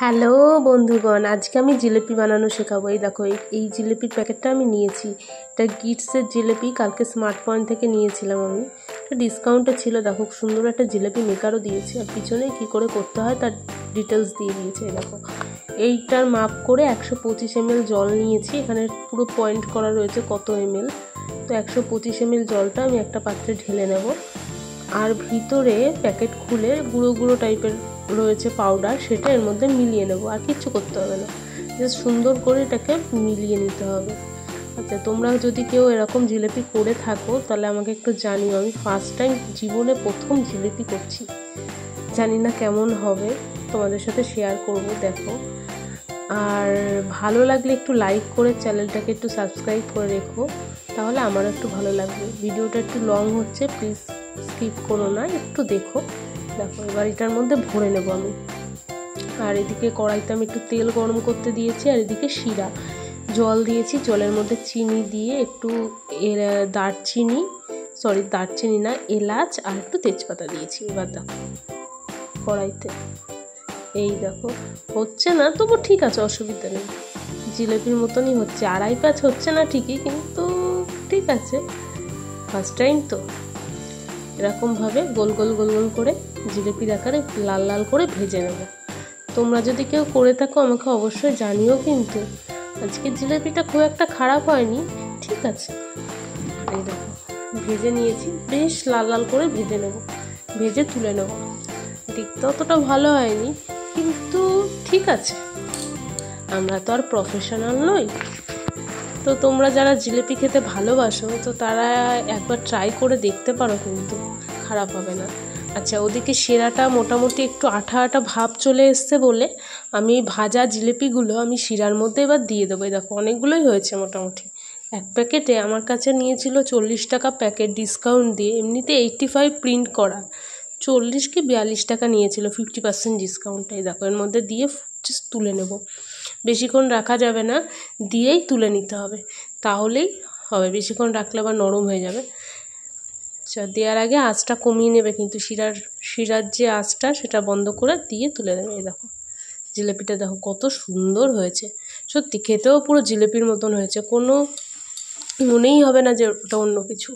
Hello বন্ধুগণ, আজকে আমি জিলিপি বানানো শেখাবো। এই দেখো, এই জিলিপির প্যাকেটটা আমি নিয়েছি। এটা গিটসের জিলিপি, কালকে স্মার্ট পয়েন্ট থেকে নিয়েছিলাম আমি। এটা ডিসকাউন্টে ছিল। দেখো, সুন্দর একটা জিলিপি মেকারও দিয়েছে, আর পিছনে কী করে করতে হয় তার ডিটেলস দিয়ে দিয়েছে। এই দেখো, এইটার মাপ করে 125 ml জল নিয়েছি। এখানে পুরো পয়েন্ট করা রয়েছে কত ml। তো 125 ml জলটা আমি একটা পাত্রে ঢেলে নেব। আর ভিতরে প্যাকেট খুলে গুঁড়ো গুঁড়ো টাইপের রয়েছে পাউডার, সেটা এর মধ্যে মিলিয়ে নেব। আর কিচ্ছু করতে হবে না, জাস্ট সুন্দর করে এটাকে মিলিয়ে নিতে হবে। আচ্ছা, তোমরা যদি কেউ এরকম জিলিপি করে থাকো তাহলে আমাকে একটু জানিও। আমি ফার্স্ট টাইম জীবনে প্রথম জিলিপি করছি, জানি না কেমন হবে, তোমাদের সাথে শেয়ার করব। দেখো, আর ভালো লাগলে একটু লাইক করে চ্যানেলটাকে একটু সাবস্ক্রাইব করে রেখো, তাহলে আমারও একটু ভালো লাগবে। ভিডিওটা একটু লং হচ্ছে, প্লিজ স্কিপ করো না, একটু দেখো। দেখো, এবার এটার মধ্যে ভরে নেব আমি। আর এদিকে কড়াইতে আমি একটু তেল গরম করতে দিয়েছি, আর এদিকে শিরা জল দিয়েছি। জলের মধ্যে চিনি দিয়ে একটু দারচিনি না, এলাচ আর একটু তেজপাতা দিয়েছি। এবার দেখো কড়াইতে, এই দেখো হচ্ছে না, তবু ঠিক আছে, অসুবিধা নেই, জিলিপির মতনই হচ্ছে। 2.5 প্যাচ হচ্ছে না ঠিকই, কিন্তু ঠিক আছে, ফার্স্ট টাইম তো। এরকমভাবে গোল গোল গোল গোল করে জিলিপির আকারে লাল লাল করে ভেজে নেব। তোমরা যদি কেউ করে থাকো আমাকে অবশ্যই জানিও। কিন্তু আজকে জিলিপিটা খুব একটা খারাপ হয়নি, ঠিক আছে। এই দেখো, ভেজে নিয়েছি, বেশ লাল লাল করে ভেজে নেব, ভেজে তুলে নেব। দেখতে অতটা ভালো হয়নি, কিন্তু ঠিক আছে, আমরা তো আর প্রফেশনাল নই। তো তোমরা যারা জিলিপি খেতে ভালোবাসো তো তারা একবার ট্রাই করে দেখতে পারো, কিন্তু খারাপ হবে না। আচ্ছা, ওদিকে শিরাটা মোটামুটি একটু আঠা আঠা ভাব চলে এসছে বলে আমি ভাজা জিলিপিগুলো আমি শিরার মধ্যে এবার দিয়ে দেবো। দেখো, অনেকগুলোই হয়েছে মোটামুটি। এক প্যাকেটে আমার কাছে নিয়েছিল 40 টাকা প্যাকেট, ডিসকাউন্ট দিয়ে। এমনিতে 85 প্রিন্ট করা, 40 কি 42 টাকা নিয়েছিল 50% ডিসকাউন্টে। দেখো, এর মধ্যে দিয়ে জাস্ট তুলে নেব। বেশিক্ষণ রাখা যাবে না, দিয়েই তুলে নিতে হবে, তাহলেই হবে। বেশিক্ষণ রাখলে আবার নরম হয়ে যাবে। আচ্ছা, দেওয়ার আগে আঁচটা কমিয়ে নেবে, কিন্তু শিরার যে আঁচটা সেটা বন্ধ করে দিয়ে তুলে নেবে। এই দেখো, জিলিপিটা দেখো কত সুন্দর হয়েছে, সত্যি খেতেও পুরো জিলিপির মতন হয়েছে, কোনো মনেই হবে না যে ওটা অন্য কিছু।